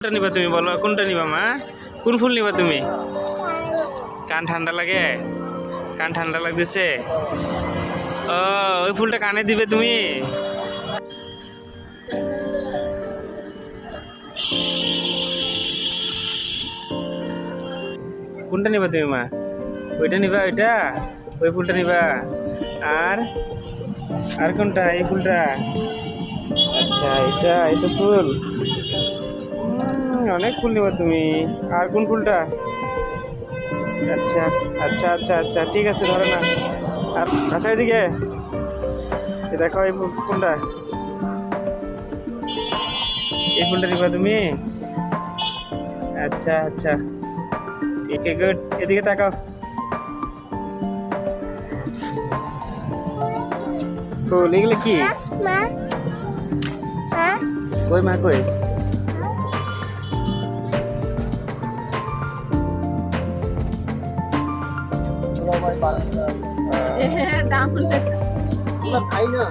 কোনটা নিবা তুমি বলো, কোনটা নিবা মা? কোন ফুল নিবা তুমি? কান ঠান্ডা লাগে? কান ঠান্ডা লাগতেছে? ও, ওই ফুলটা কানে দিবে তুমি? কোনটা নিবা তুমি মা? ওইটা নিবা? ওইটা ওই ফুলটা নিবা? আর আর কোনটা? এই ফুলটা? আচ্ছা, এটা ফুল। অনেক ফুল নিবা তুমি। আর কোন ফুলটা? আচ্ছা আচ্ছা আচ্ছা আচ্ছা, ঠিক আছে, ধরো না। আর আচ্ছা, এদিকে দেখো, এই ফুলটা, এই ফুলটা নিবা তুমি? আচ্ছা আচ্ছা, ঠিক আছে, গুড। এদিকে তাকাও। ফুল এগুলো কি? কই মা, কই? দাম খাই না।